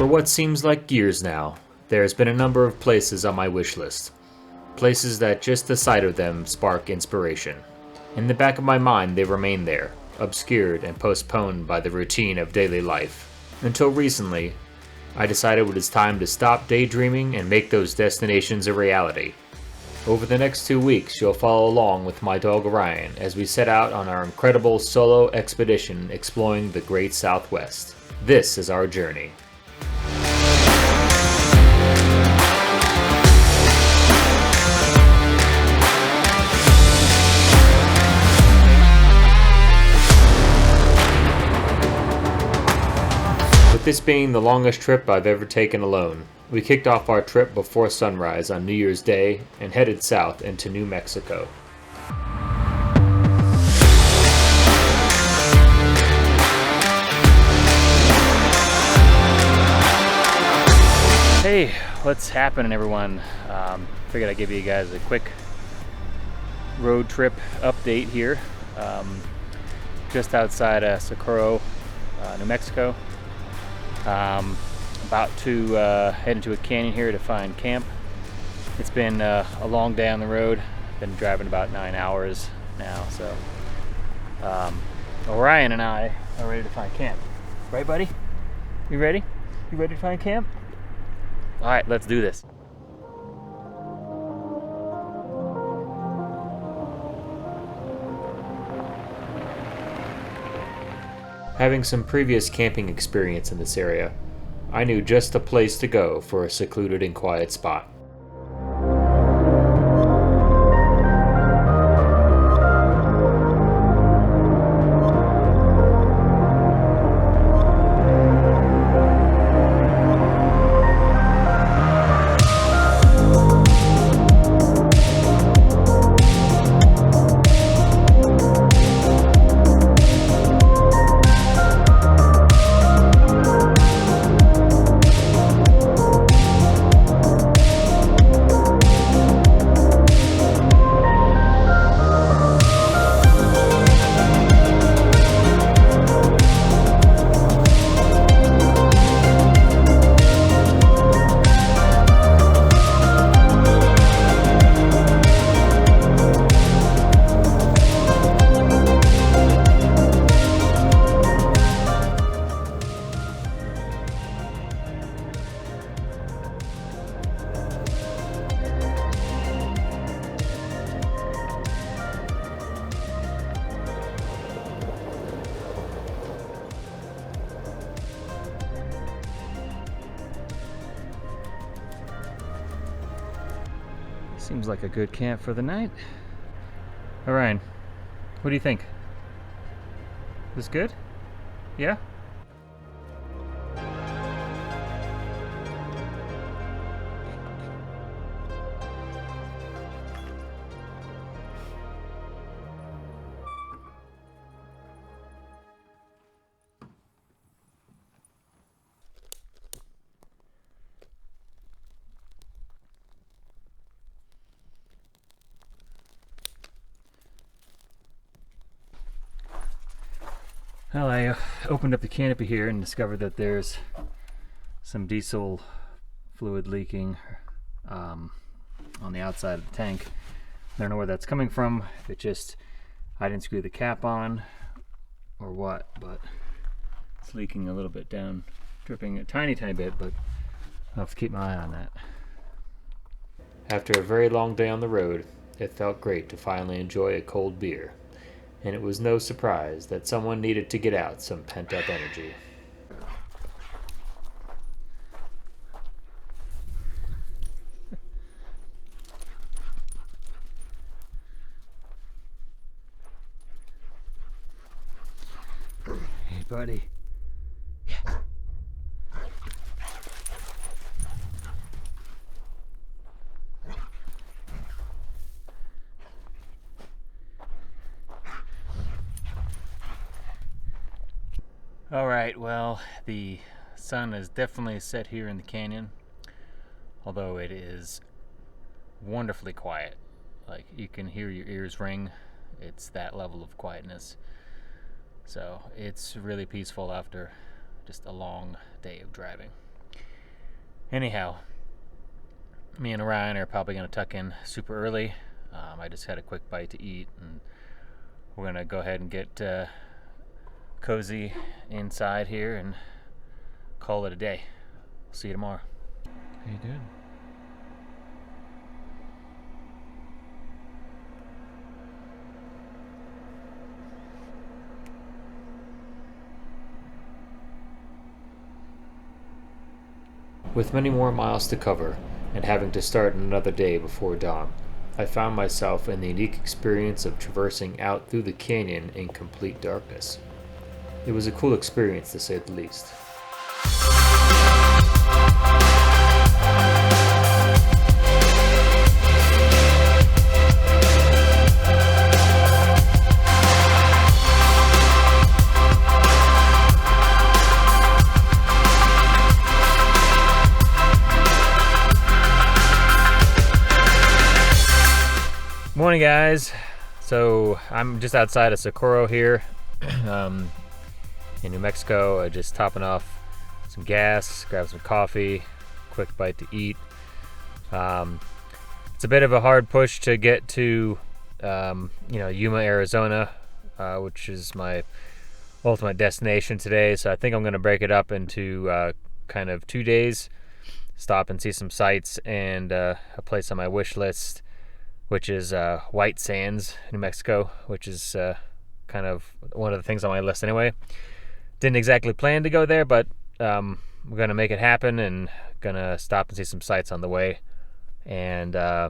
For what seems like years now, there has been a number of places on my wish list. Places that just the sight of them spark inspiration. In the back of my mind they remain there, obscured and postponed by the routine of daily life. Until recently, I decided it was time to stop daydreaming and make those destinations a reality. Over the next 2 weeks, you'll follow along with my dog Orion as we set out on our incredible solo expedition exploring the Great Southwest. This is our journey. With this being the longest trip I've ever taken alone, we kicked off our trip before sunrise on New Year's Day and headed south into New Mexico. Hey, what's happening, everyone? Figured I'd give you guys a quick road trip update here. Just outside Socorro, New Mexico. About to head into a canyon here to find camp. It's been a long day on the road. Been driving about 9 hours now, so Orion and I are ready to find camp. Right, buddy? You ready? You ready to find camp? All right, let's do this. Having some previous camping experience in this area, I knew just the place to go for a secluded and quiet spot. Seems like a good camp for the night. Orion, what do you think? This good? Yeah? Well, I opened up the canopy here and discovered that there's some diesel fluid leaking on the outside of the tank. I don't know where that's coming from, if it just, I didn't screw the cap on or what, but it's leaking a little bit down, dripping a tiny bit, but I'll have to keep my eye on that. After a very long day on the road, it felt great to finally enjoy a cold beer. And it was no surprise that someone needed to get out some pent-up energy. Hey, buddy. Yeah. Alright, well, the sun is definitely set here in the canyon, although it is wonderfully quiet. Like, you can hear your ears ring. It's that level of quietness. So it's really peaceful after just a long day of driving. Anyhow, me and Orion are probably going to tuck in super early. I just had a quick bite to eat, and we're going to go ahead and get cozy inside here and call it a day. See you tomorrow. How you doing? With many more miles to cover, and having to start another day before dawn, I found myself in the unique experience of traversing out through the canyon in complete darkness. It was a cool experience, to say the least. Morning, guys. So I'm just outside of Socorro here in New Mexico. Just topping off some gas, grab some coffee, quick bite to eat. It's a bit of a hard push to get to Yuma, Arizona, which is my ultimate destination today. So I think I'm going to break it up into kind of 2 days, stop and see some sights, and a place on my wish list, which is White Sands, New Mexico, which is kind of one of the things on my list anyway. Didn't exactly plan to go there, but we're going to make it happen and going to stop and see some sights on the way. And I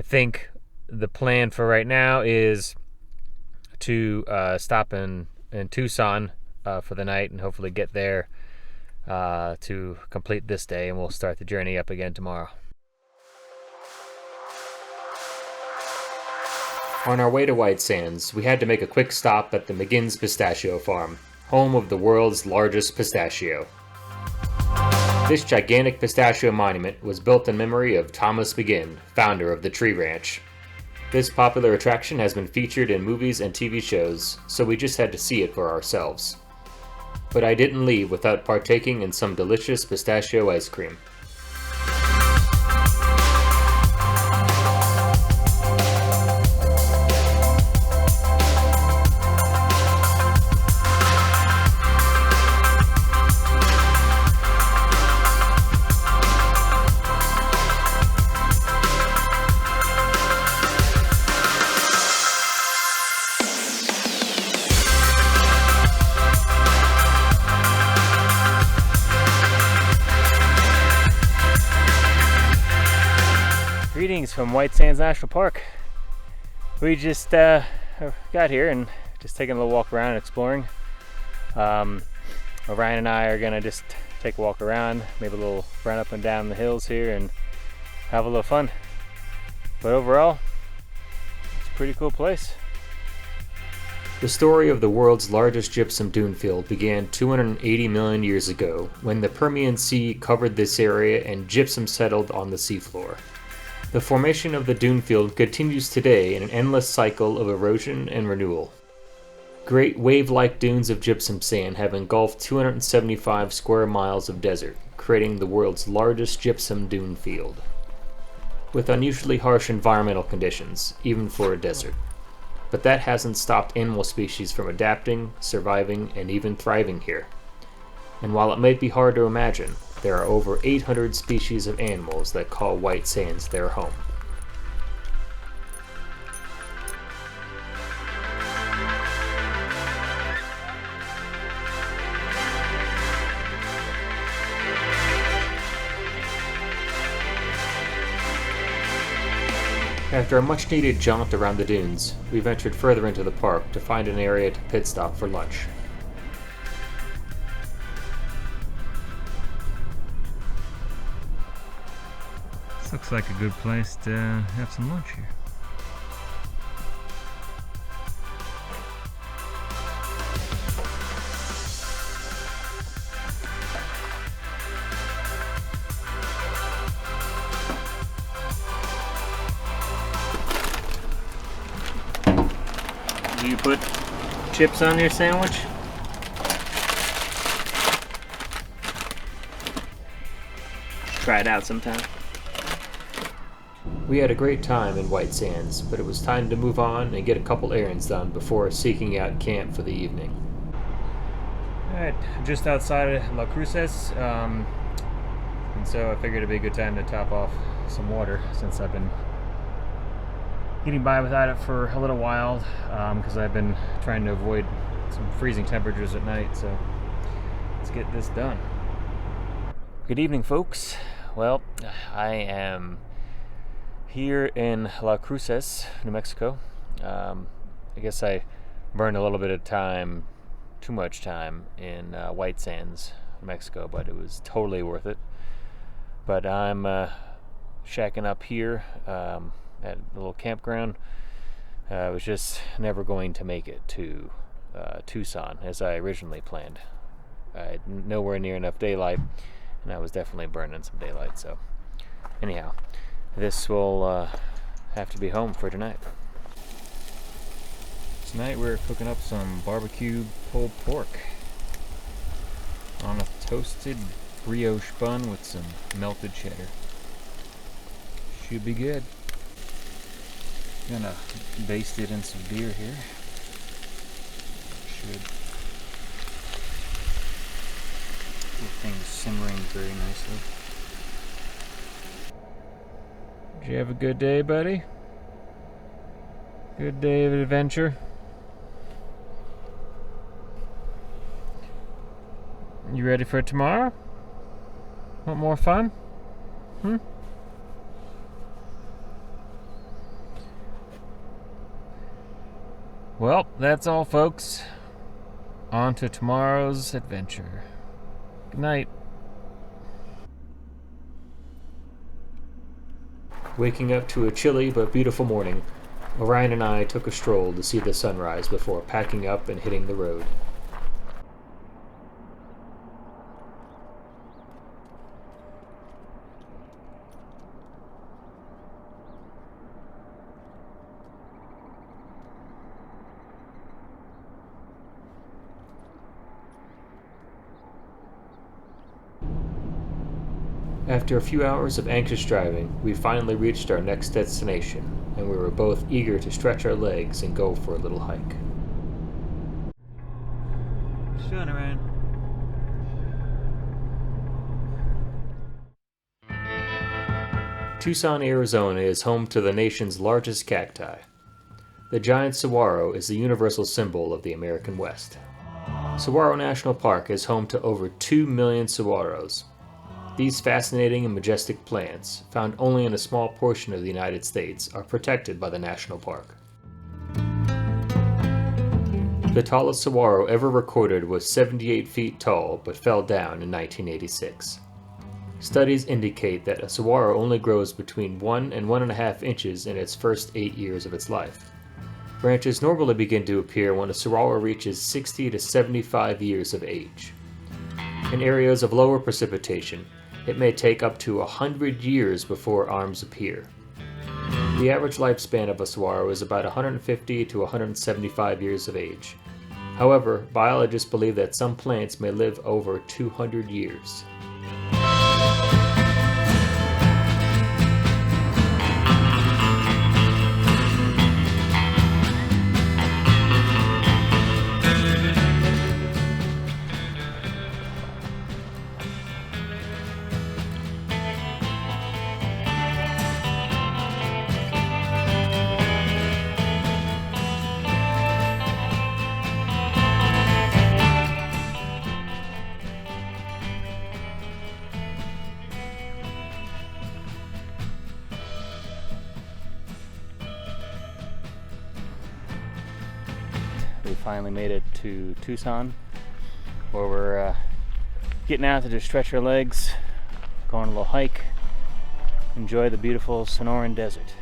think the plan for right now is to stop in Tucson for the night and hopefully get there to complete this day, and we'll start the journey up again tomorrow. On our way to White Sands, we had to make a quick stop at the McGinn's Pistachio Farm, home of the world's largest pistachio. This gigantic pistachio monument was built in memory of Thomas McGinn, founder of the Tree Ranch. This popular attraction has been featured in movies and TV shows, so we just had to see it for ourselves. But I didn't leave without partaking in some delicious pistachio ice cream. Greetings from White Sands National Park. We just got here and just taking a little walk around and exploring. Orion and I are gonna just take a walk around, maybe a little run up and down the hills here and have a little fun. But overall, it's a pretty cool place. The story of the world's largest gypsum dune field began 280 million years ago when the Permian Sea covered this area and gypsum settled on the seafloor. The formation of the dune field continues today in an endless cycle of erosion and renewal. Great wave-like dunes of gypsum sand have engulfed 275 square miles of desert, creating the world's largest gypsum dune field. With unusually harsh environmental conditions, even for a desert. But that hasn't stopped animal species from adapting, surviving, and even thriving here. And while it may be hard to imagine, there are over 800 species of animals that call White Sands their home. After a much-needed jaunt around the dunes, we ventured further into the park to find an area to pit stop for lunch. Looks like a good place to have some lunch here. Do you put chips on your sandwich? try it out sometime. We had a great time in White Sands, but it was time to move on and get a couple errands done before seeking out camp for the evening. Alright, just outside of La Cruces, and so I figured it'd be a good time to top off some water since I've been getting by without it for a little while, because I've been trying to avoid some freezing temperatures at night, so let's get this done. Good evening, folks. Well, I am here in La Cruces, New Mexico. I guess I burned a little bit of time, too much time, in White Sands, New Mexico, but it was totally worth it. But I'm shacking up here at a little campground. I was just never going to make it to Tucson as I originally planned. I had nowhere near enough daylight, and I was definitely burning some daylight. So anyhow, this will have to be home for tonight. Tonight we're cooking up some barbecue pulled pork on a toasted brioche bun with some melted cheddar. Should be good. Gonna baste it in some beer here. Should get things simmering very nicely. Did you have a good day, buddy? Good day of adventure? You ready for tomorrow? Want more fun? Well, that's all, folks. On to tomorrow's adventure. Good night. Waking up to a chilly but beautiful morning, Orion and I took a stroll to see the sunrise before packing up and hitting the road. After a few hours of anxious driving, we finally reached our next destination, and we were both eager to stretch our legs and go for a little hike. What's doing, Orion? Tucson, Arizona is home to the nation's largest cacti. The giant saguaro is the universal symbol of the American West. Saguaro National Park is home to over 2 million saguaros. These fascinating and majestic plants, found only in a small portion of the United States, are protected by the national park. The tallest saguaro ever recorded was 78 feet tall but fell down in 1986. Studies indicate that a saguaro only grows between 1 and 1.5 inches in its first 8 years of its life. Branches normally begin to appear when a saguaro reaches 60 to 75 years of age. In areas of lower precipitation, it may take up to 100 years before arms appear. The average lifespan of a saguaro is about 150 to 175 years of age. However, biologists believe that some plants may live over 200 years. We finally made it to Tucson, where we're getting out to just stretch our legs, go on a little hike, enjoy the beautiful Sonoran Desert.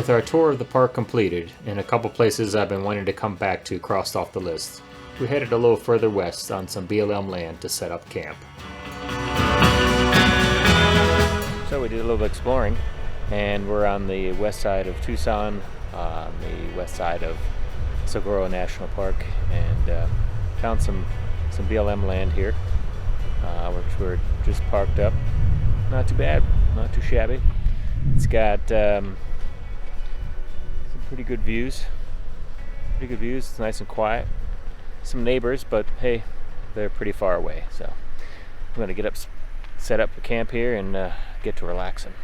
With our tour of the park completed, and a couple places I've been wanting to come back to crossed off the list, we headed a little further west on some BLM land to set up camp. So we did a little bit of exploring, and we're on the west side of Tucson, on the west side of SOURWAH National Park, and found some BLM land here, which we're just parked up. Not too bad, not too shabby. It's got some pretty good views. It's nice and quiet. Some neighbors, but hey, they're pretty far away. So I'm gonna get up, set up a camp here, and get to relaxing.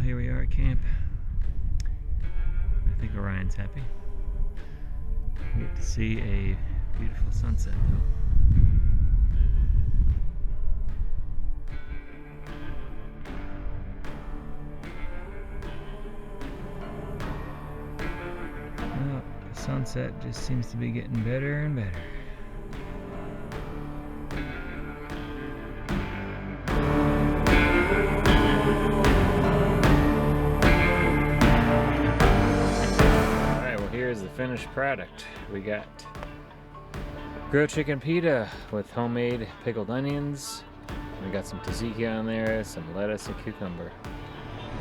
Here we are at camp. I think Orion's happy. We get to see a beautiful sunset though. Well, the sunset just seems to be getting better and better. Here's the finished product. We got grilled chicken pita with homemade pickled onions. We got some tzatziki on there, some lettuce and cucumber.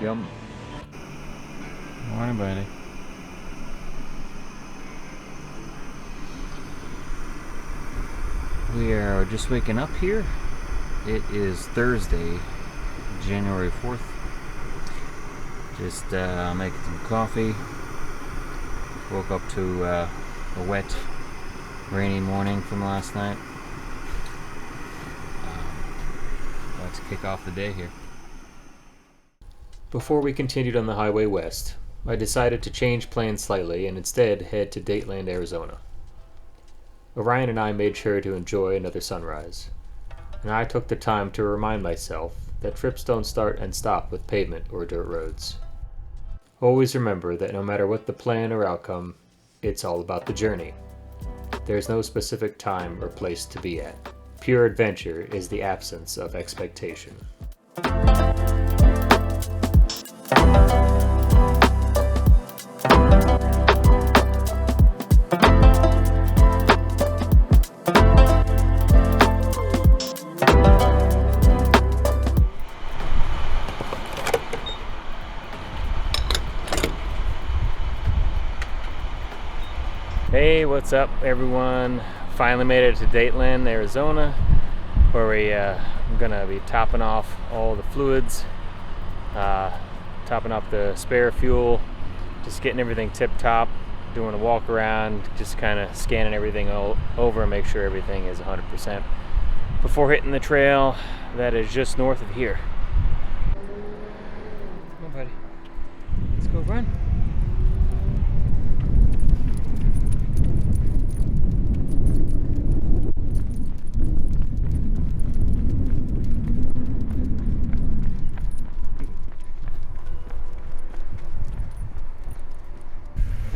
Yum. Morning, buddy. We are just waking up here. It is Thursday, January 4th. Just making some coffee. Woke up to a wet, rainy morning from last night. Let's kick off the day here. Before we continued on the highway west, I decided to change plans slightly and instead head to Dateland, Arizona. Orion and I made sure to enjoy another sunrise, and I took the time to remind myself that trips don't start and stop with pavement or dirt roads. Always remember that no matter what the plan or outcome, it's all about the journey. There's no specific time or place to be at. Pure adventure is the absence of expectation. Hey, what's up everyone? Finally made it to Dateland, Arizona, where I'm gonna be topping off all the fluids, topping off the spare fuel, just getting everything tip top, doing a walk around, just kind of scanning everything over and make sure everything is 100% before hitting the trail that is just north of here. Come on, buddy. Let's go run.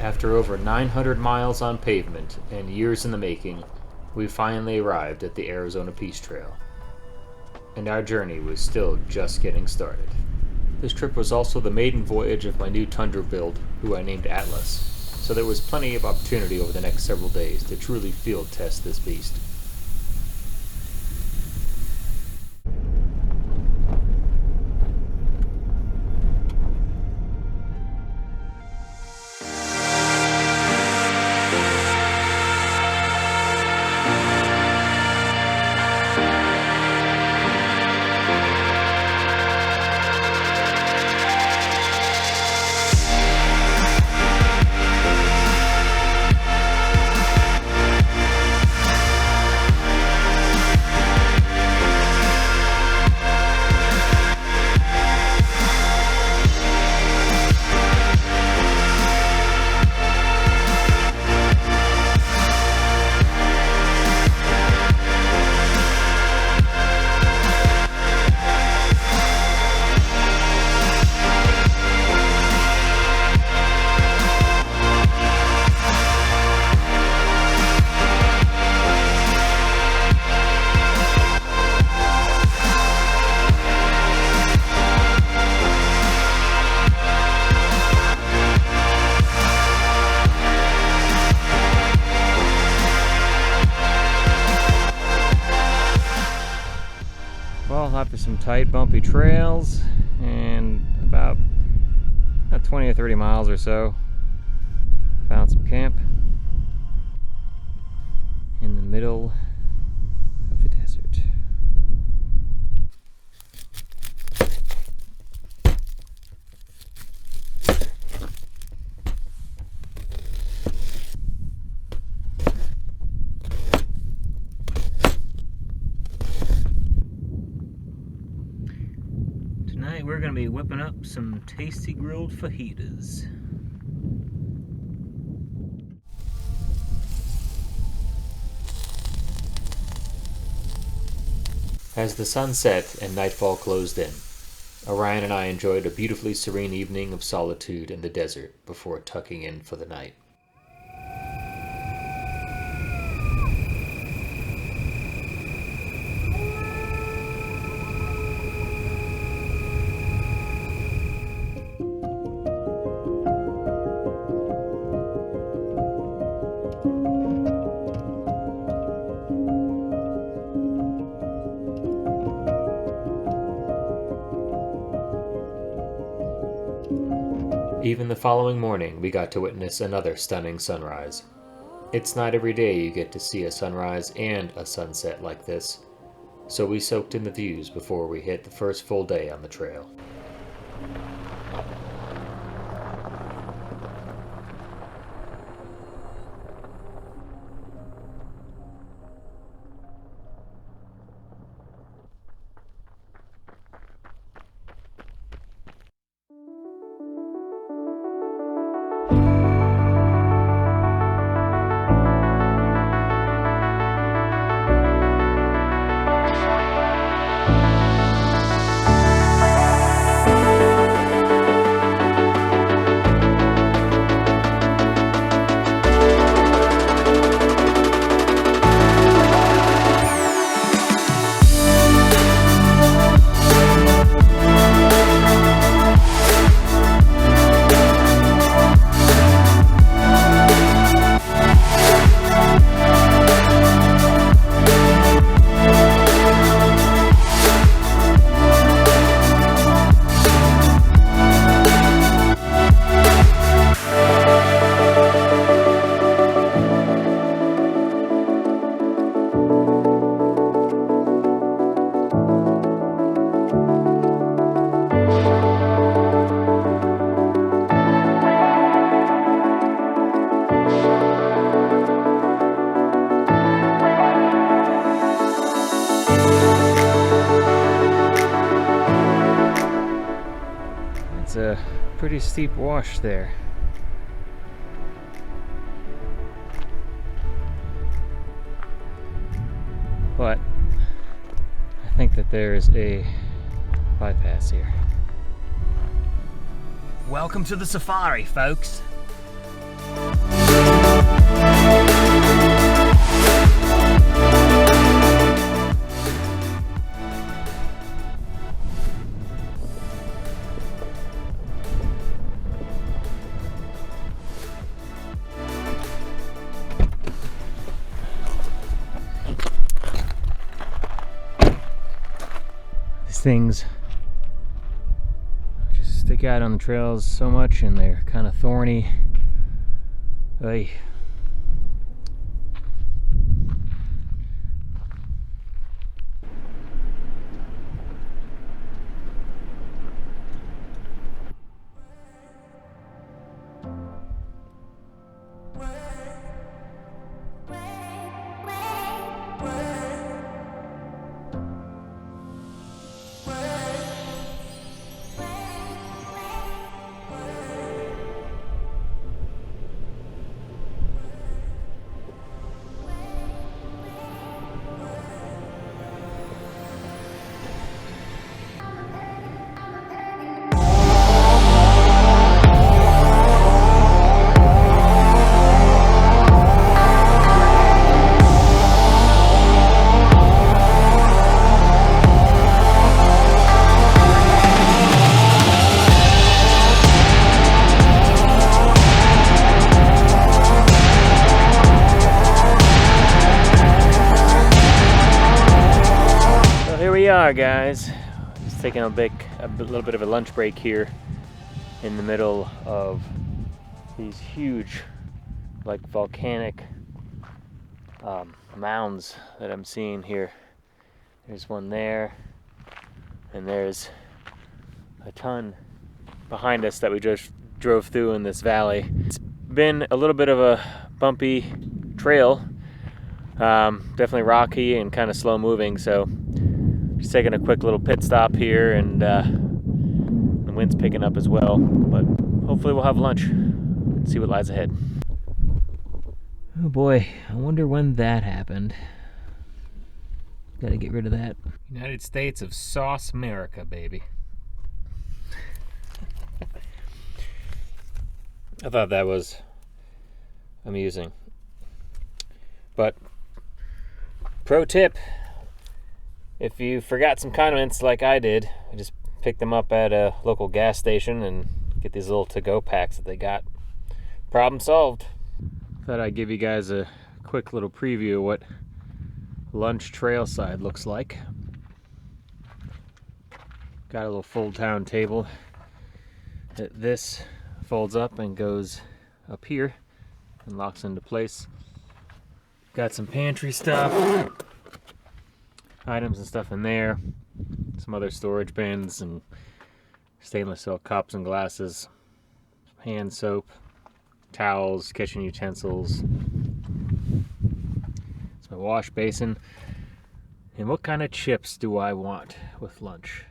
After over 900 miles on pavement and years in the making, we finally arrived at the Arizona Peace Trail. And our journey was still just getting started. This trip was also the maiden voyage of my new Tundra build, who I named Atlas, so there was plenty of opportunity over the next several days to truly field test this beast. Well, after some tight, bumpy trails and about 20 or 30 miles or so, found some camp in the middle of the desert. Tonight we're going to be whipping up some tasty grilled fajitas. As the sun set and nightfall closed in, Orion and I enjoyed a beautifully serene evening of solitude in the desert before tucking in for the night. Even the following morning, we got to witness another stunning sunrise. It's not every day you get to see a sunrise and a sunset like this, so we soaked in the views before we hit the first full day on the trail. A pretty steep wash there. But I think that there's a bypass here. Welcome to the safari, folks. Things just stick out on the trails so much, and they're kind of thorny. Oy. Alright guys, just taking a little bit of a lunch break here in the middle of these huge, like volcanic mounds that I'm seeing here. There's one there, and there's a ton behind us that we just drove through in this valley. It's been a little bit of a bumpy trail, definitely rocky and kind of slow moving, so just taking a quick little pit stop here, and the wind's picking up as well, but hopefully we'll have lunch and see what lies ahead. Oh boy, I wonder when that happened. Gotta get rid of that. United States of Sauce America, baby. I thought that was amusing. But pro tip, if you forgot some condiments like I did, just pick them up at a local gas station and get these little to-go packs that they got. Problem solved. Thought I'd give you guys a quick little preview of what lunch trailside looks like. Got a little fold-down table that this folds up and goes up here and locks into place. Got some pantry stuff, items and stuff in there, some other storage bins and stainless steel cups and glasses, hand soap, towels, kitchen utensils. It's my wash basin. And what kind of chips do I want with lunch?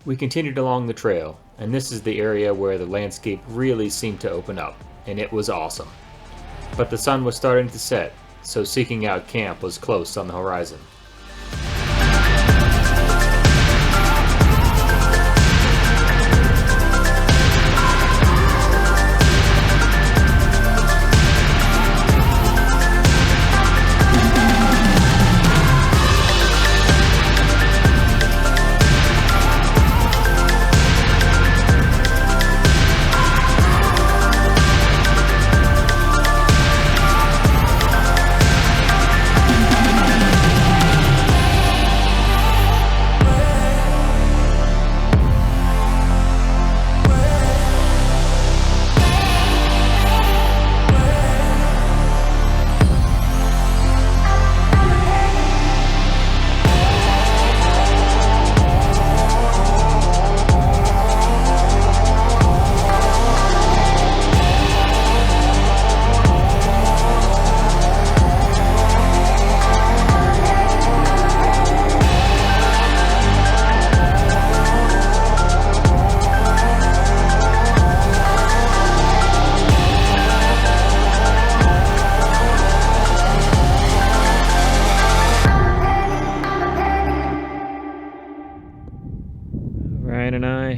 We continued along the trail, and this is the area where the landscape really seemed to open up, and it was awesome. But the sun was starting to set, so seeking out camp was close on the horizon.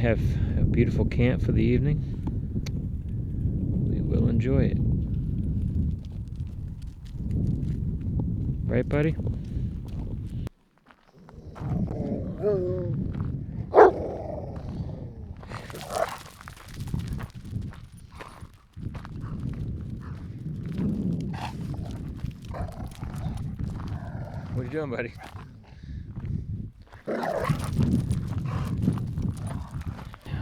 Have a beautiful camp for the evening. We will enjoy it. Right, buddy? What are you doing, buddy?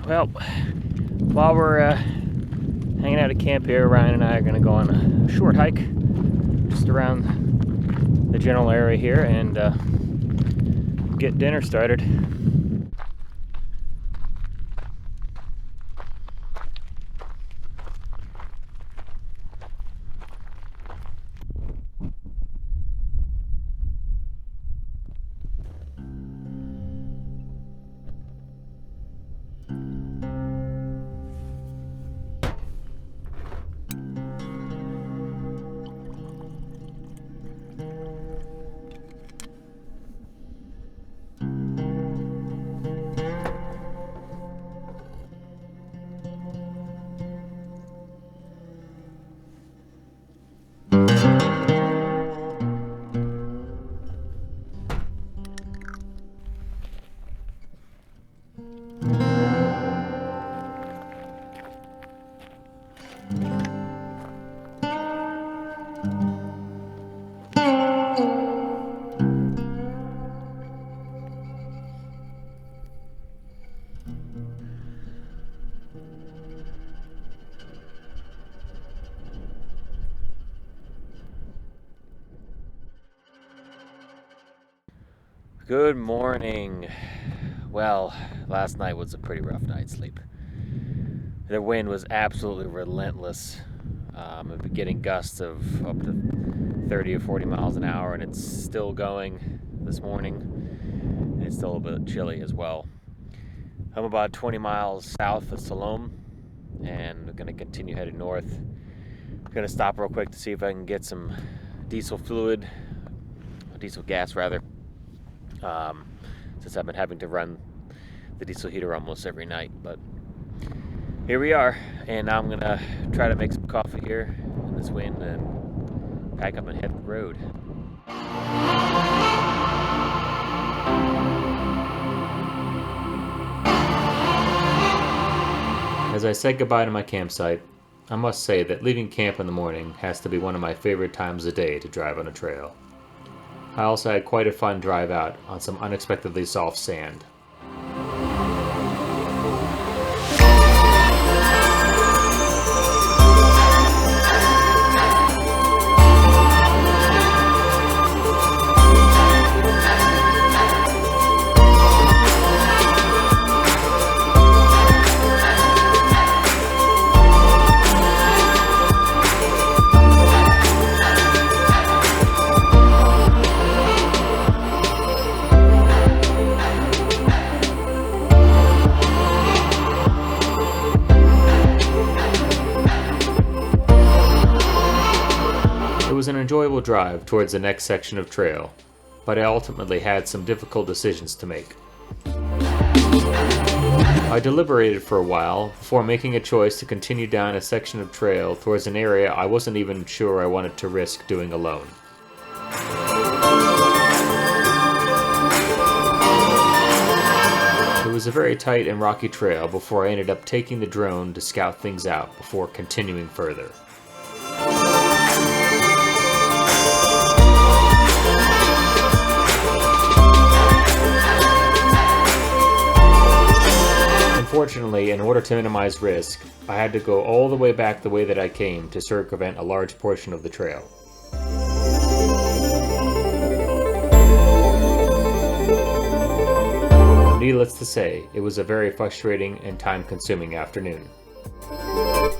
Well, while we're hanging out at camp here, Ryan and I are going to go on a short hike just around the general area here and get dinner started. Good morning. Well, last night was a pretty rough night's sleep. The wind was absolutely relentless. Getting gusts of up to 30 or 40 miles an hour, and it's still going this morning. It's still a bit chilly as well. I'm about 20 miles south of Seoul, and I'm going to continue heading north. I'm going to stop real quick to see if I can get some diesel gas rather, since I've been having to run the diesel heater almost every night. But here we are, and now I'm going to try to make some coffee here in this wind and pack up and head the road. As I said goodbye to my campsite, I must say that leaving camp in the morning has to be one of my favorite times of day to drive on a trail. I also had quite a fun drive out on some unexpectedly soft sand. It was an enjoyable drive towards the next section of trail, but I ultimately had some difficult decisions to make. I deliberated for a while before making a choice to continue down a section of trail towards an area I wasn't even sure I wanted to risk doing alone. It was a very tight and rocky trail before I ended up taking the drone to scout things out before continuing further. Unfortunately, in order to minimize risk, I had to go all the way back the way that I came to circumvent a large portion of the trail. Needless to say, it was a very frustrating and time-consuming afternoon.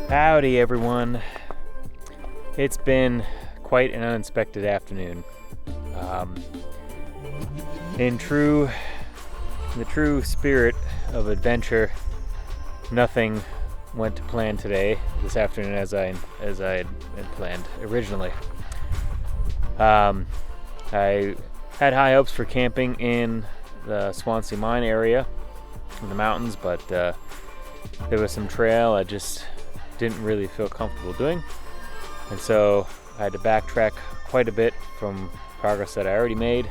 Howdy everyone. It's been quite an unexpected afternoon. In the true spirit of adventure, nothing went to plan this afternoon as I had planned originally. I had high hopes for camping in the Swansea mine area in the mountains, but there was some trail I just didn't really feel comfortable doing, and so I had to backtrack quite a bit from progress that I already made,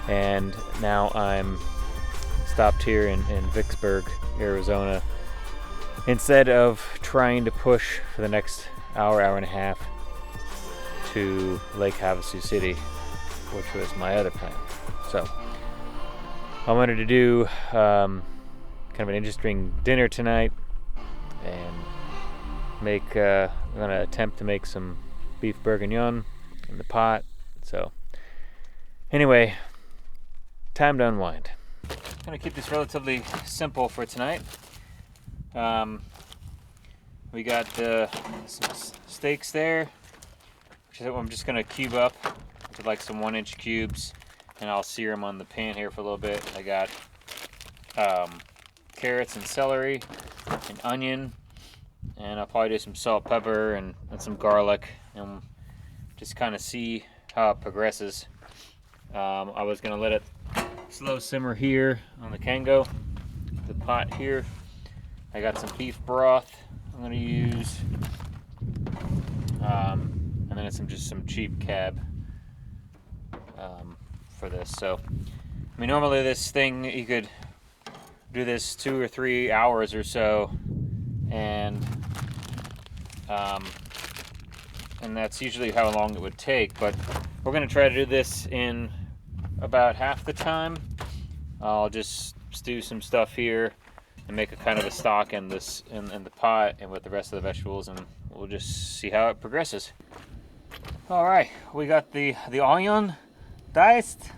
and now I'm stopped here in Vicksburg, Arizona, instead of trying to push for the next hour and a half to Lake Havasu City, which was my other plan. So I wanted to do kind of an interesting dinner tonight, and I'm gonna attempt to make some beef bourguignon in the pot. So anyway, time to unwind. I'm going to keep this relatively simple for tonight. We got some steaks there, which I'm just going to cube up to like some 1-inch cubes, and I'll sear them on the pan here for a little bit. I got carrots and celery and onion, and I'll probably do some salt, pepper, and some garlic, and just kind of see how it progresses. I was going to let it slow simmer here on the Kango, the pot here. I got some beef broth I'm going to use, and then it's just some cheap cab for this. So, I mean, normally this thing, you could do this 2 or 3 hours or so, and that's usually how long it would take, but we're going to try to do this in about half the time. I'll just stew some stuff here and make a kind of a stock in the pot and with the rest of the vegetables, and we'll just see how it progresses. All right, we got the onion diced,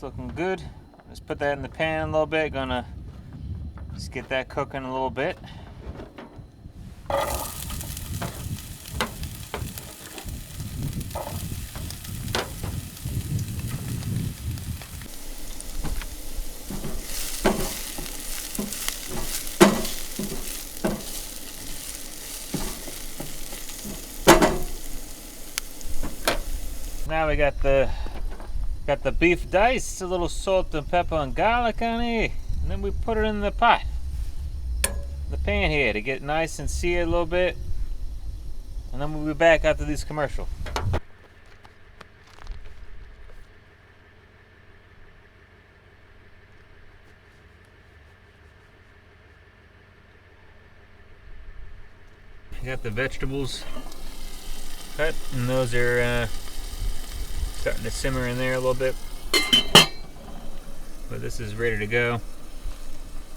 looking good. Just put that in the pan a little bit. Gonna just get that cooking a little bit. Now we got the beef diced, a little salt and pepper and garlic on it, and then we put it in the pot, the pan here, to get nice and seared a little bit, and then we'll be back after this commercial. I got the vegetables cut, and those are starting to simmer in there a little bit, but this is ready to go.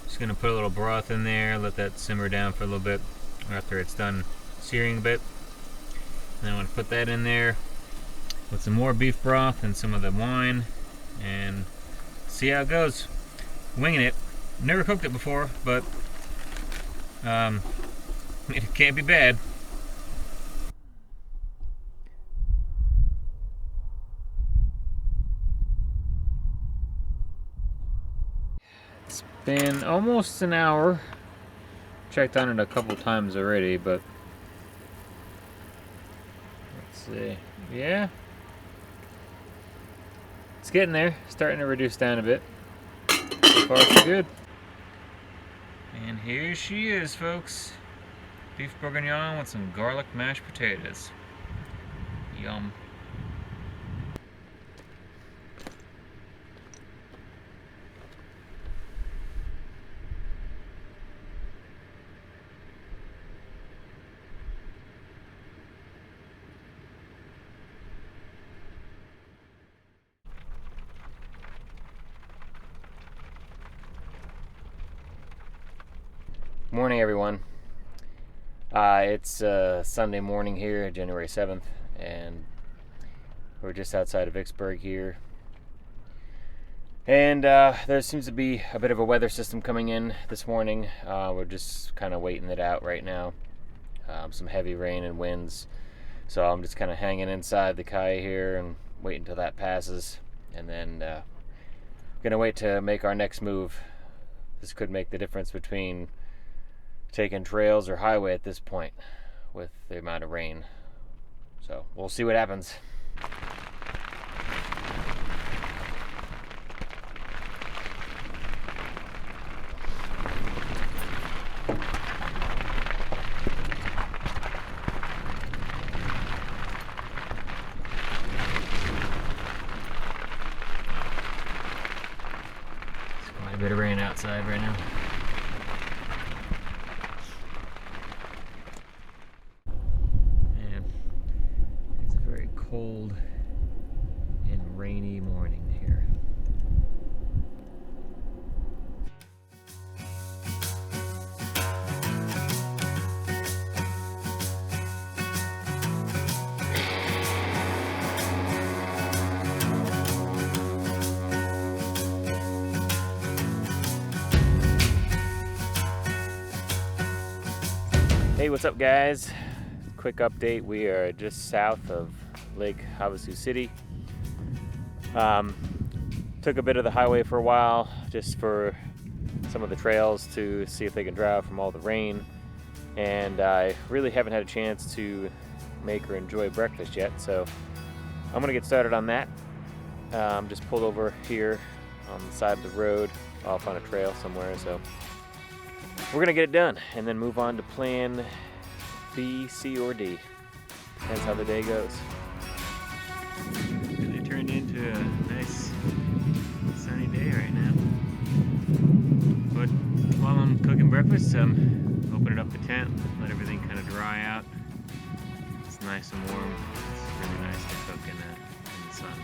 Just gonna put a little broth in there, let that simmer down for a little bit after it's done searing a bit. Then I'm gonna put that in there with some more beef broth and some of the wine and see how it goes. Winging it. Never cooked it before, but it can't be bad. Been almost an hour. Checked on it a couple times already, but let's see. Yeah, it's getting there. Starting to reduce down a bit. So far, so good. And here she is, folks. Beef bourguignon with some garlic mashed potatoes. Yum. Morning, everyone. It's Sunday morning here, January 7th, and we're just outside of Vicksburg here. And there seems to be a bit of a weather system coming in this morning. We're just kind of waiting it out right now. Some heavy rain and winds. So I'm just kind of hanging inside the kayak here and waiting until that passes. And then gonna wait to make our next move. This could make the difference between taking trails or highway at this point with the amount of rain. So we'll see what happens. There's quite a bit of rain outside right now. Cold and rainy morning here. Hey, what's up, guys? Quick update. We are just south of Lake Havasu City. Took a bit of the highway for a while just for some of the trails to see if they can dry out from all the rain, and I really haven't had a chance to make or enjoy breakfast yet, so I'm gonna get started on that. Just pulled over here on the side of the road off on a trail somewhere, so we're gonna get it done and then move on to plan B, C, or D. Depends how the day goes. Really turned into a nice sunny day right now. But while I'm cooking breakfast, I'm opening up the tent, let everything kind of dry out. It's nice and warm. It's really nice to cook in the sun.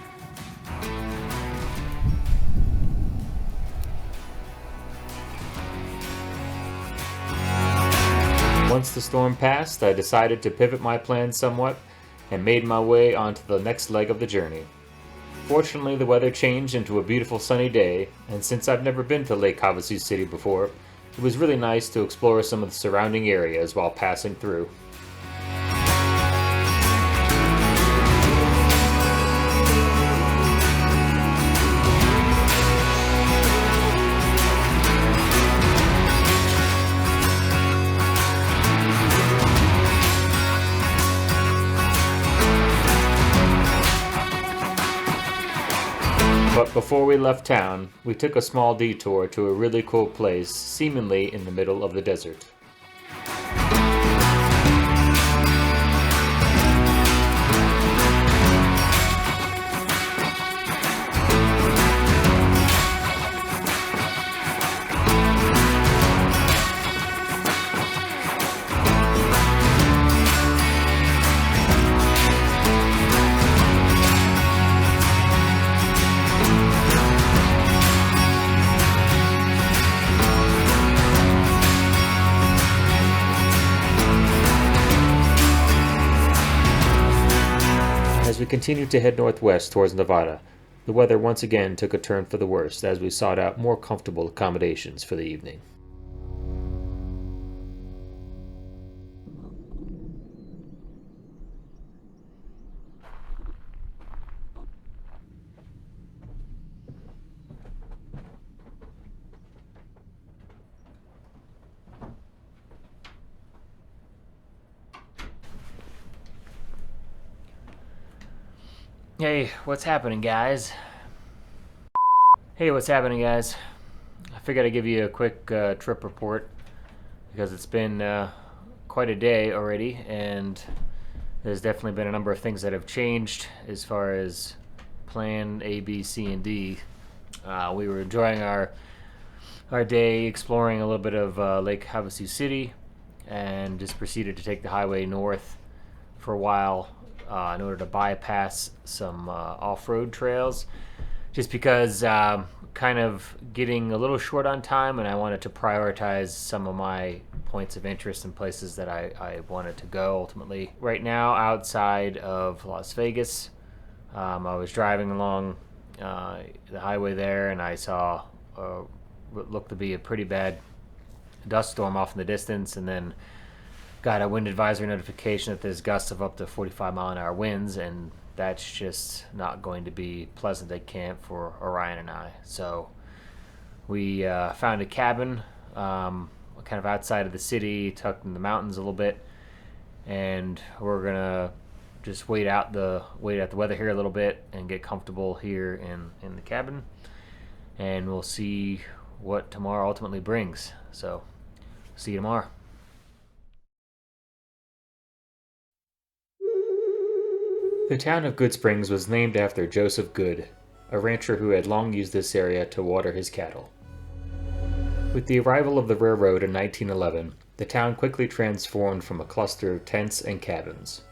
Once the storm passed, I decided to pivot my plans somewhat and made my way onto the next leg of the journey. Fortunately, the weather changed into a beautiful sunny day, and since I've never been to Lake Havasu City before, it was really nice to explore some of the surrounding areas while passing through. But before we left town, we took a small detour to a really cool place, seemingly in the middle of the desert. As we continued to head northwest towards Nevada, the weather once again took a turn for the worse as we sought out more comfortable accommodations for the evening. Hey, what's happening, guys? Hey, what's happening, guys? I figured I'd give you a quick trip report because it's been quite a day already, and there's definitely been a number of things that have changed as far as plan A, B, C, and D. We were enjoying our day exploring a little bit of Lake Havasu City, and just proceeded to take the highway north for a while in order to bypass some off-road trails, just because kind of getting a little short on time, and I wanted to prioritize some of my points of interest and places that I wanted to go ultimately. Right now, outside of Las Vegas, I was driving along the highway there, and I saw what looked to be a pretty bad dust storm off in the distance, and then got a wind advisory notification that there's gusts of up to 45-mile-an-hour winds, and that's just not going to be pleasant at camp for Orion and I. So we found a cabin kind of outside of the city, tucked in the mountains a little bit, and we're gonna just wait out the weather here a little bit and get comfortable here in the cabin, and we'll see what tomorrow ultimately brings. So see you tomorrow. The town of Good Springs was named after Joseph Good, a rancher who had long used this area to water his cattle. With the arrival of the railroad in 1911, the town quickly transformed from a cluster of tents and cabins.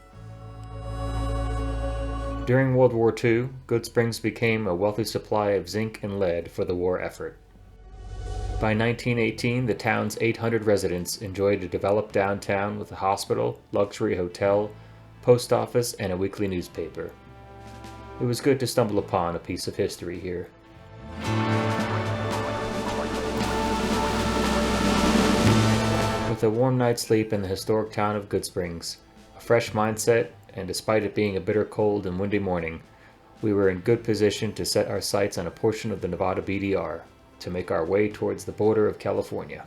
During World War II, Good Springs became a wealthy supply of zinc and lead for the war effort. By 1918, the town's 800 residents enjoyed a developed downtown with a hospital, luxury hotel, post office, and a weekly newspaper. It was good to stumble upon a piece of history here. With a warm night's sleep in the historic town of Good Springs, a fresh mindset, and despite it being a bitter cold and windy morning, we were in good position to set our sights on a portion of the Nevada BDR to make our way towards the border of California.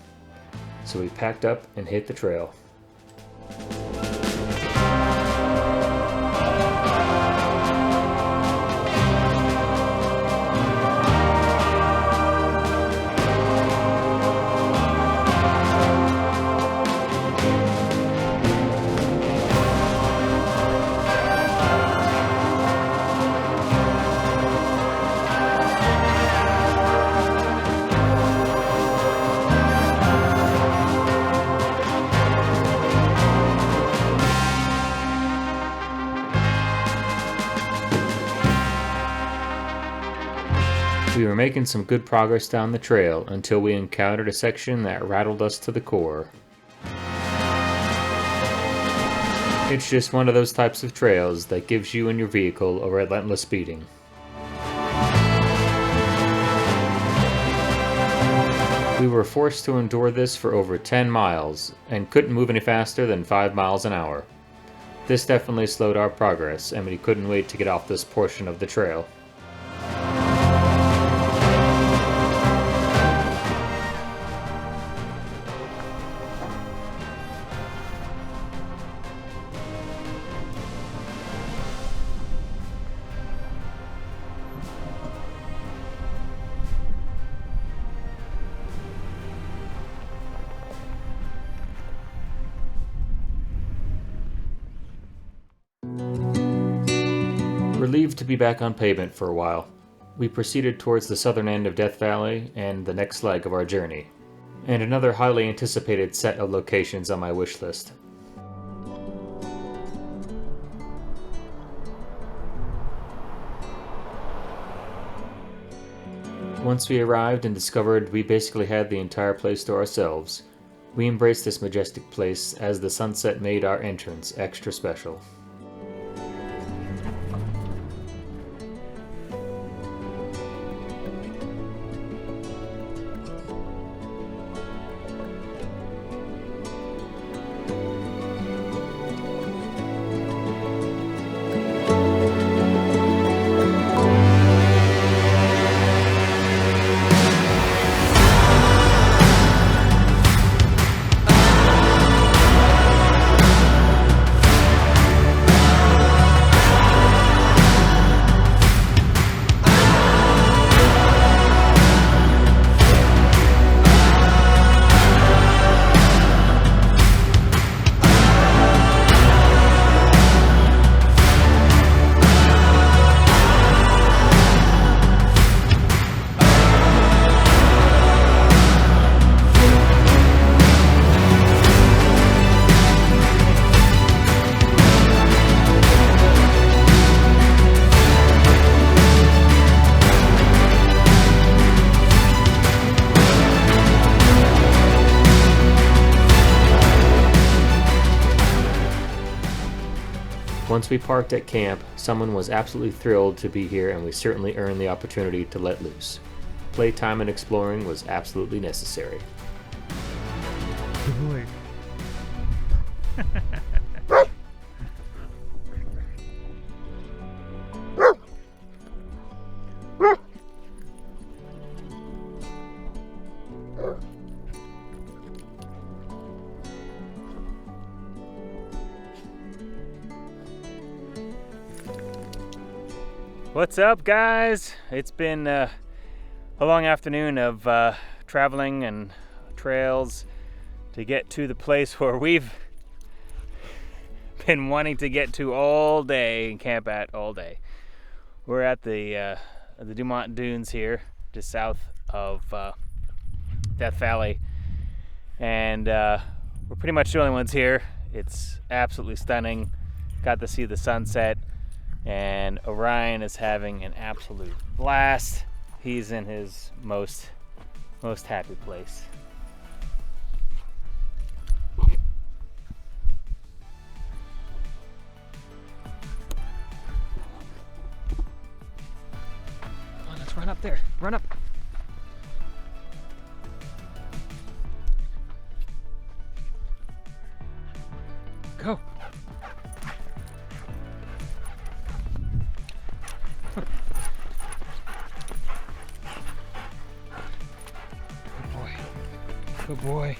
So we packed up and hit the trail. We were making some good progress down the trail until we encountered a section that rattled us to the core. It's just one of those types of trails that gives you and your vehicle a relentless beating. We were forced to endure this for over 10 miles, and couldn't move any faster than 5 miles an hour. This definitely slowed our progress, and we couldn't wait to get off this portion of the trail. Relieved to be back on pavement for a while, we proceeded towards the southern end of Death Valley and the next leg of our journey, and another highly anticipated set of locations on my wish list. Once we arrived and discovered we basically had the entire place to ourselves, we embraced this majestic place as the sunset made our entrance extra special. Once we parked at camp, someone was absolutely thrilled to be here, and we certainly earned the opportunity to let loose. Playtime and exploring was absolutely necessary. What's up, guys? It's been a long afternoon of traveling and trails to get to the place where we've been wanting to get to all day and camp at all day. We're at the Dumont Dunes here, just south of Death Valley, and we're pretty much the only ones here. It's absolutely stunning. Got to see the sunset. And Orion is having an absolute blast. He's in his most happy place. Come on, let's run up there. Run up. Go. Good boy.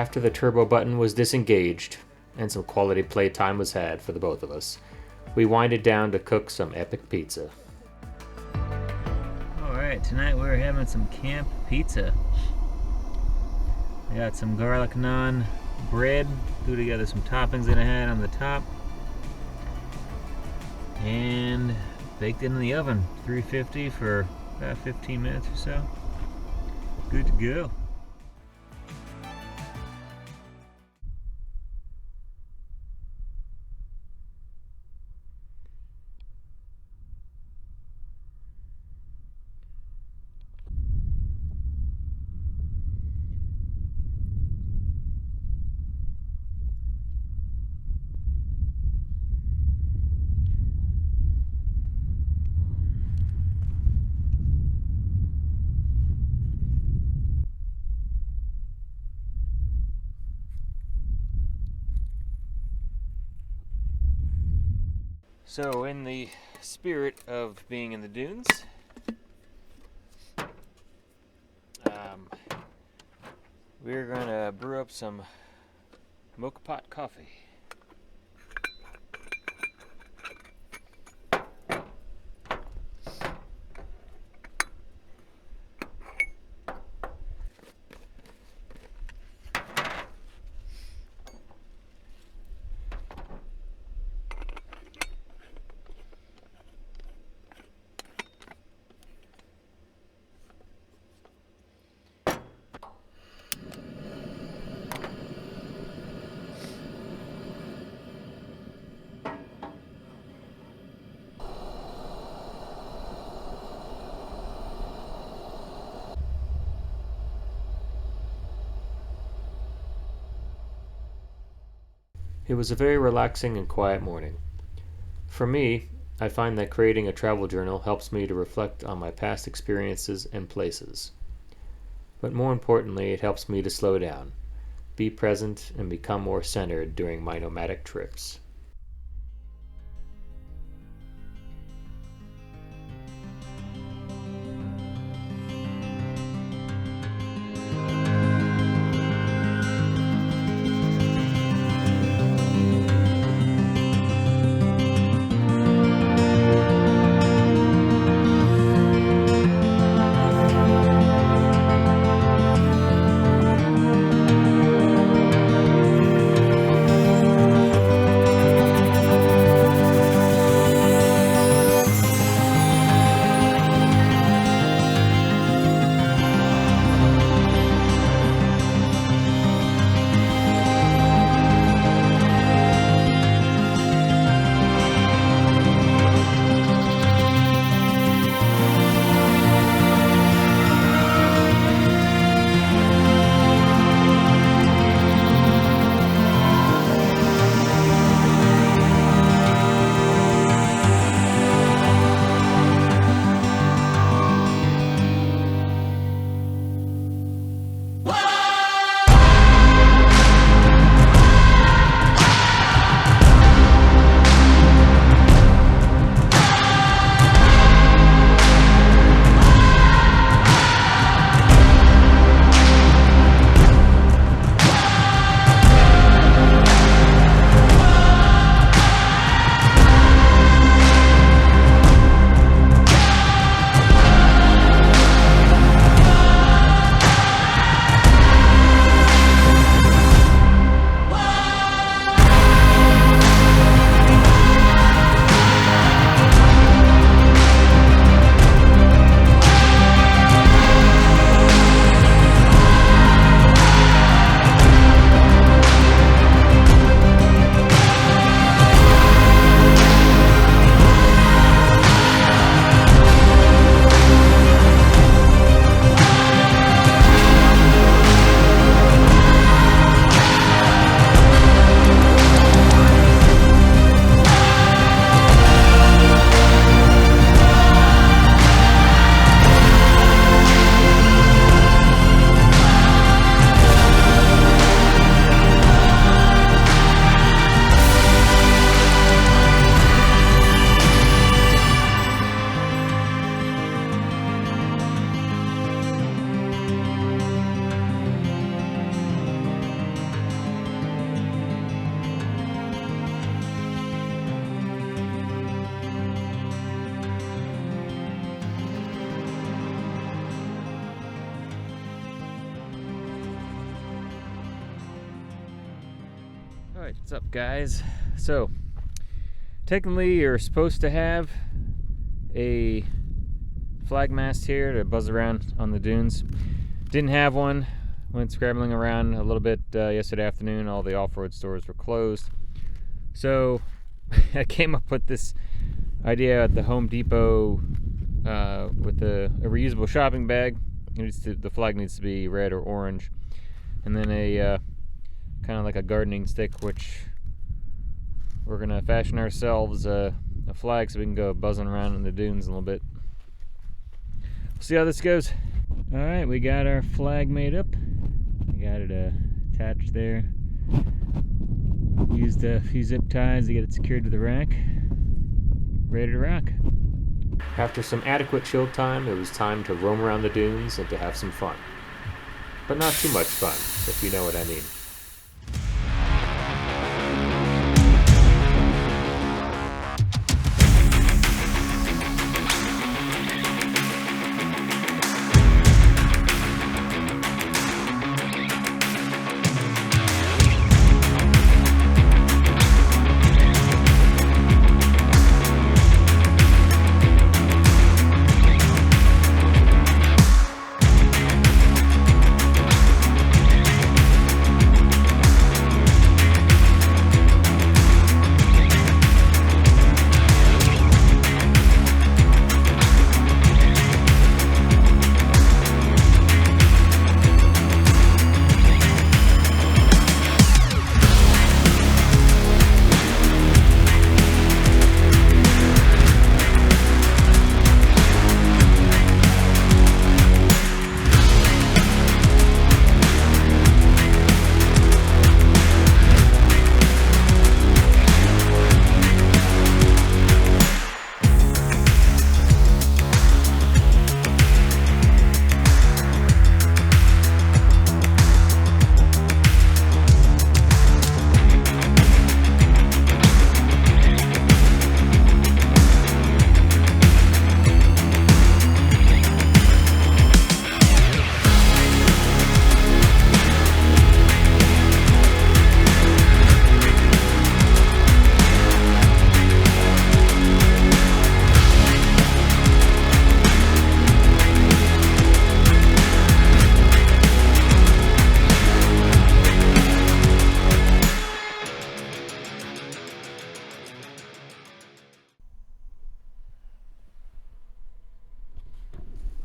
After the turbo button was disengaged and some quality playtime was had for the both of us, we winded down to cook some epic pizza. Alright, tonight we're having some camp pizza. I got some garlic naan bread, threw together some toppings that I had on the top, and baked it in the oven, 350 for about 15 minutes or so. Good to go. So, in the spirit of being in the dunes, we're gonna brew up some mocha pot coffee. It was a very relaxing and quiet morning. For me, I find that creating a travel journal helps me to reflect on my past experiences and places. But more importantly, it helps me to slow down, be present, and become more centered during my nomadic trips. Alright, what's up guys? So, technically you're supposed to have a flag mast here to buzz around on the dunes. Didn't have one. Went scrambling around a little bit yesterday afternoon. All the off-road stores were closed. So, I came up with this idea at the Home Depot with a reusable shopping bag. The flag needs to be red or orange. And then a kind of like a gardening stick, which we're gonna fashion ourselves a flag so we can go buzzing around in the dunes a little bit. We'll see how this goes. All right, we got our flag made up. We got it attached there. Used a few zip ties to get it secured to the rack. Ready to rock. After some adequate chill time, it was time to roam around the dunes and to have some fun. But not too much fun, if you know what I mean.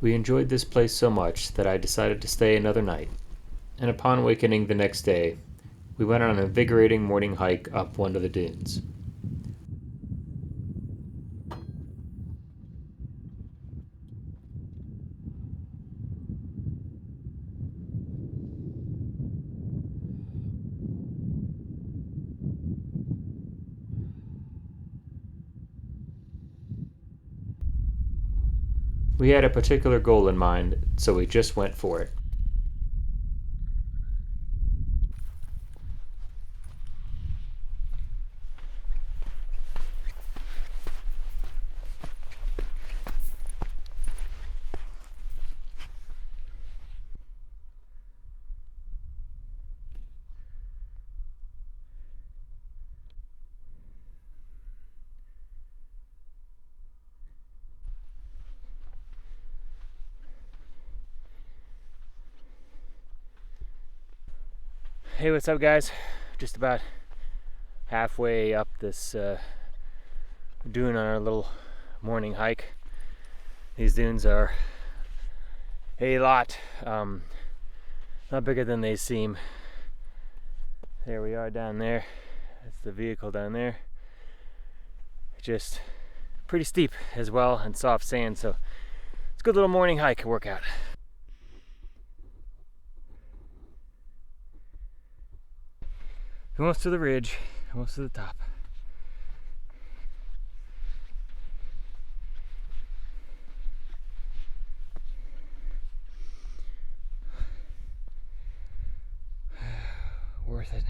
We enjoyed this place so much that I decided to stay another night, and upon awakening the next day, we went on an invigorating morning hike up one of the dunes. We had a particular goal in mind, so we just went for it. Hey, what's up guys? Just about halfway up this dune on our little morning hike. These dunes are a lot, not bigger than they seem. There we are down there. That's the vehicle down there. Just pretty steep as well and soft sand, so it's a good little morning hike workout. Almost to the ridge, almost to the top. Worth it.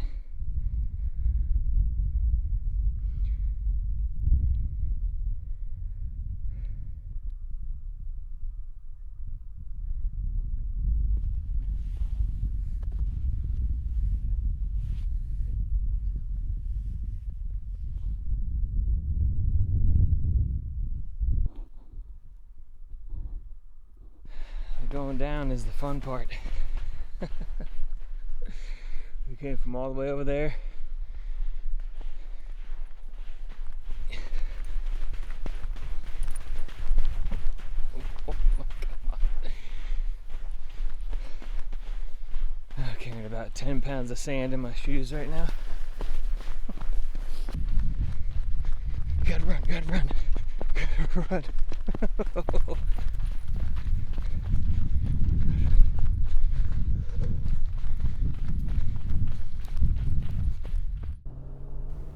Going down is the fun part. We came from all the way over there. Oh my God. I'm carrying about 10 pounds of sand in my shoes right now. Gotta run, gotta run, gotta run.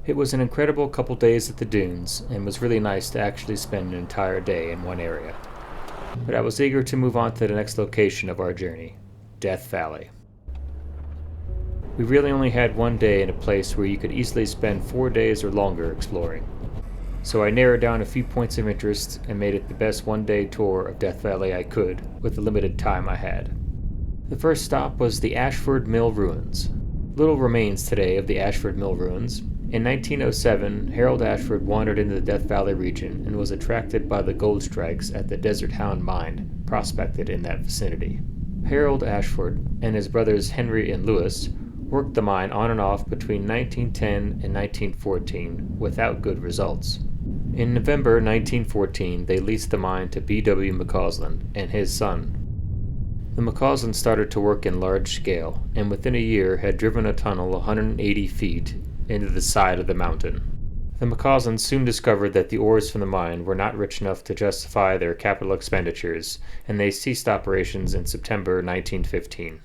It was an incredible couple days at the dunes, and was really nice to actually spend an entire day in one area. But I was eager to move on to the next location of our journey, Death Valley. We really only had one day in a place where you could easily spend 4 days or longer exploring. So I narrowed down a few points of interest and made it the best one-day tour of Death Valley I could with the limited time I had. The first stop was the Ashford Mill Ruins. Little remains today of the Ashford Mill Ruins. In 1907, Harold Ashford wandered into the Death Valley region and was attracted by the gold strikes at the Desert Hound mine prospected in that vicinity. Harold Ashford and his brothers Henry and Louis worked the mine on and off between 1910 and 1914 without good results. In November 1914, they leased the mine to B.W. McCausland and his son. The McCauslands started to work in large scale, and within a year had driven a tunnel 180 feet into the side of the mountain. The McCauslands soon discovered that the ores from the mine were not rich enough to justify their capital expenditures, and they ceased operations in September 1915.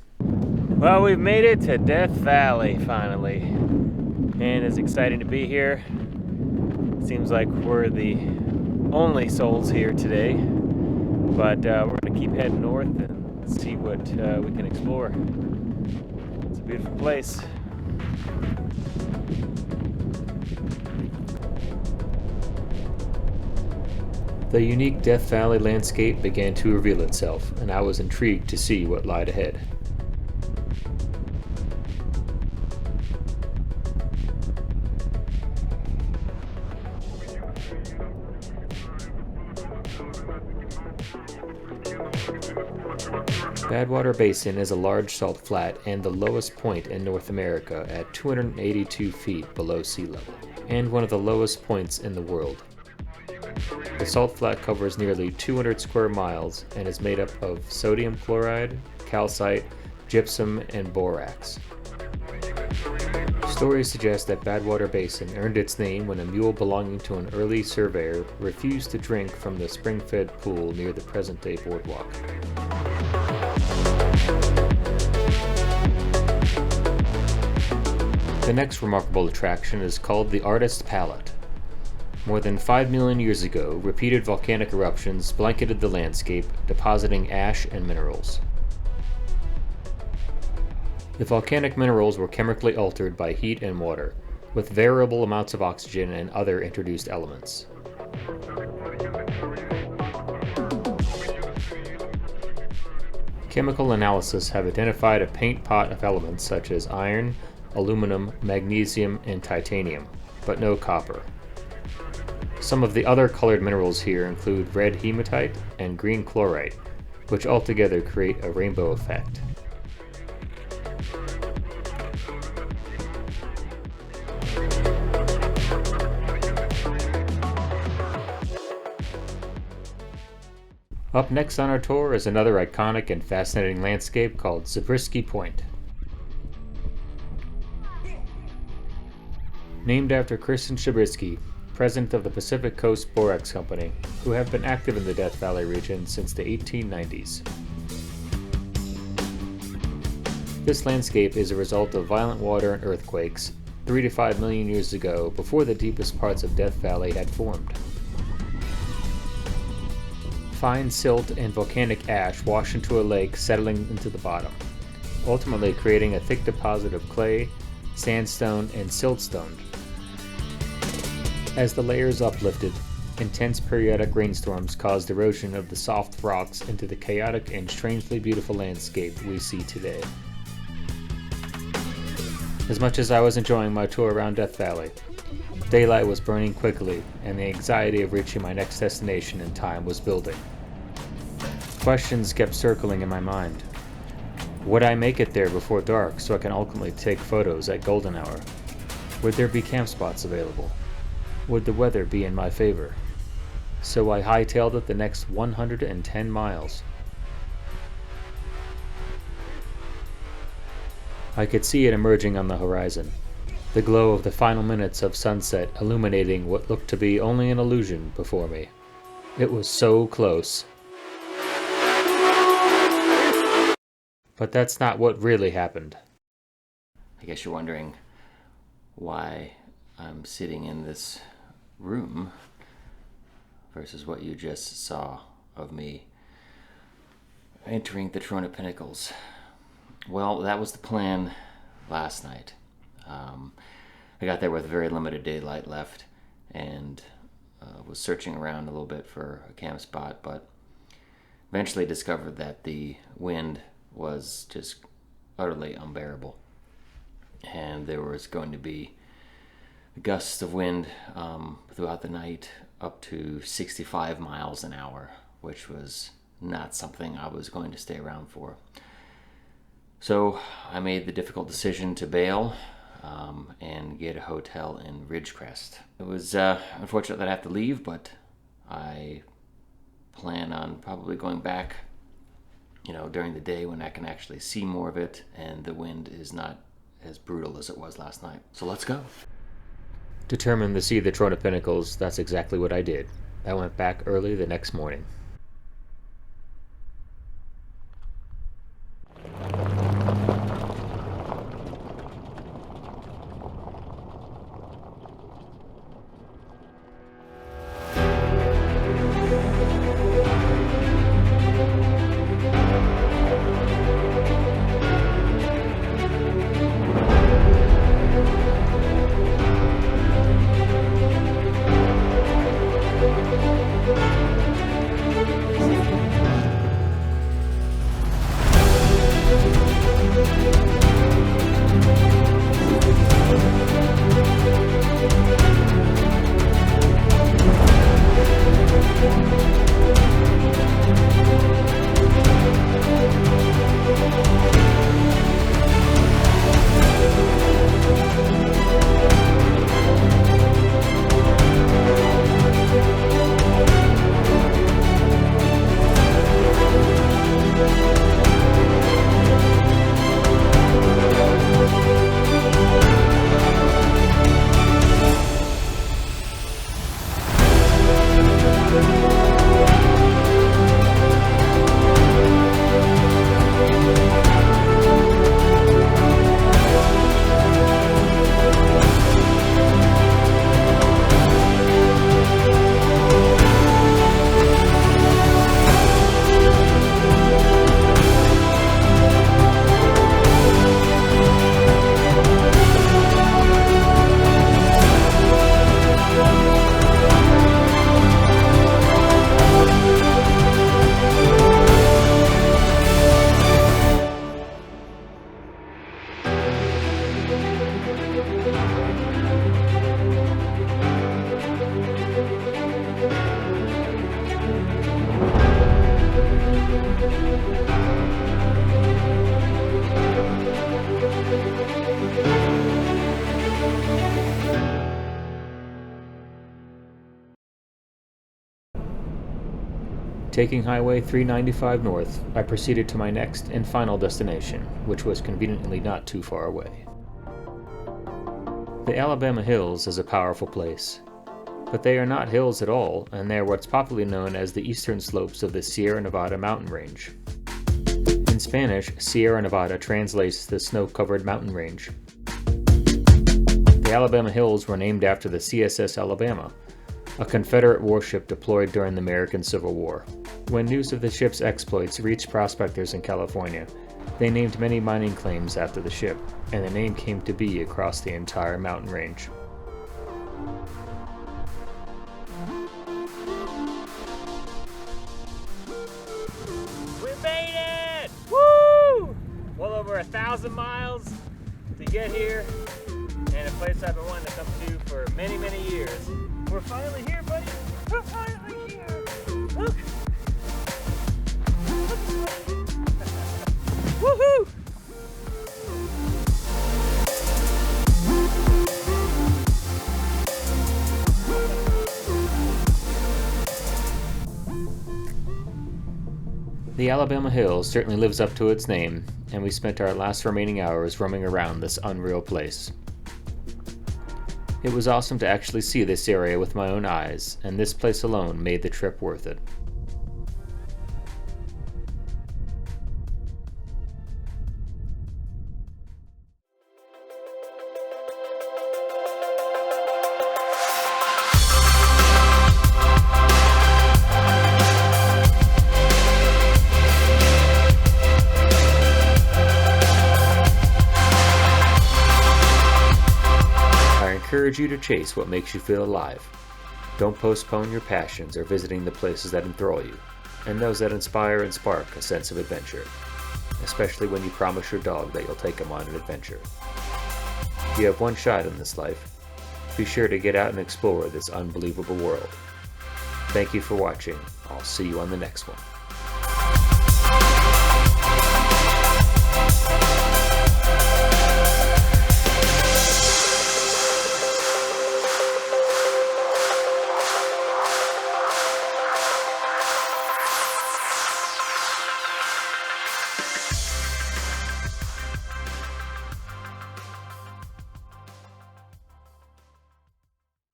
Well, we've made it to Death Valley finally, and it's exciting to be here. Seems like we're the only souls here today, but we're going to keep heading north and see what we can explore. It's a beautiful place. The unique Death Valley landscape began to reveal itself, and I was intrigued to see what lied ahead. Badwater Basin is a large salt flat and the lowest point in North America at 282 feet below sea level, and one of the lowest points in the world. The salt flat covers nearly 200 square miles and is made up of sodium chloride, calcite, gypsum, and borax. Stories suggest that Badwater Basin earned its name when a mule belonging to an early surveyor refused to drink from the spring-fed pool near the present-day boardwalk. The next remarkable attraction is called the Artist's Palette. More than 5 million years ago, repeated volcanic eruptions blanketed the landscape, depositing ash and minerals. The volcanic minerals were chemically altered by heat and water, with variable amounts of oxygen and other introduced elements. Chemical analysis have identified a paint pot of elements such as iron, aluminum, magnesium, and titanium, but no copper. Some of the other colored minerals here include red hematite and green chlorite, which altogether create a rainbow effect. Up next on our tour is another iconic and fascinating landscape called Zabriskie Point. Named after Christian Zabriskie, president of the Pacific Coast Borax Company, who have been active in the Death Valley region since the 1890s. This landscape is a result of violent water and earthquakes 3 to 5 million years ago, before the deepest parts of Death Valley had formed. Fine silt and volcanic ash wash into a lake, settling into the bottom, ultimately creating a thick deposit of clay, sandstone, and siltstone. As the layers uplifted, intense periodic rainstorms caused erosion of the soft rocks into the chaotic and strangely beautiful landscape we see today. As much as I was enjoying my tour around Death Valley, daylight was burning quickly, and the anxiety of reaching my next destination in time was building. questions kept circling in my mind. Would I make it there before dark so I can ultimately take photos at golden hour? Would there be camp spots available? Would the weather be in my favor? So I hightailed it the next 110 miles. I could see it emerging on the horizon, the glow of the final minutes of sunset illuminating what looked to be only an illusion before me. It was so close. But that's not what really happened. I guess you're wondering why I'm sitting in this room versus what you just saw of me entering the Throne of Pinnacles. Well, that was the plan last night. I got there with very limited daylight left and was searching around a little bit for a camp spot, but eventually discovered that the wind was just utterly unbearable. And there was going to be gusts of wind throughout the night up to 65 miles an hour, which was not something I was going to stay around for. So I made the difficult decision to bail and get a hotel in Ridgecrest. It was unfortunate that I have to leave, but I plan on probably going back, during the day when I can actually see more of it and the wind is not as brutal as it was last night. So let's go. Determined to see the Throne of Pinnacles, that's exactly what I did. I went back early the next morning. Taking Highway 395 north, I proceeded to my next and final destination, which was conveniently not too far away. The Alabama Hills is a powerful place, but they are not hills at all, and they are what's popularly known as the eastern slopes of the Sierra Nevada mountain range. In Spanish, Sierra Nevada translates to the snow-covered mountain range. The Alabama Hills were named after the CSS Alabama, a Confederate warship deployed during the American Civil War. When news of the ship's exploits reached prospectors in California, they named many mining claims after the ship, and the name came to be across the entire mountain range. We made it! Woo! Well over 1,000 miles to get here, and a place I've been wanting to come to for many, many years. We're finally here, buddy! We're finally here! Look! The Alabama Hills certainly lives up to its name, and we spent our last remaining hours roaming around this unreal place. It was awesome to actually see this area with my own eyes, and this place alone made the trip worth it. I encourage you to chase what makes you feel alive. Don't postpone your passions or visiting the places that enthrall you, and those that inspire and spark a sense of adventure, especially when you promise your dog that you'll take him on an adventure. You have one shot in this life. Be sure to get out and explore this unbelievable world. Thank you for watching. I'll see you on the next one.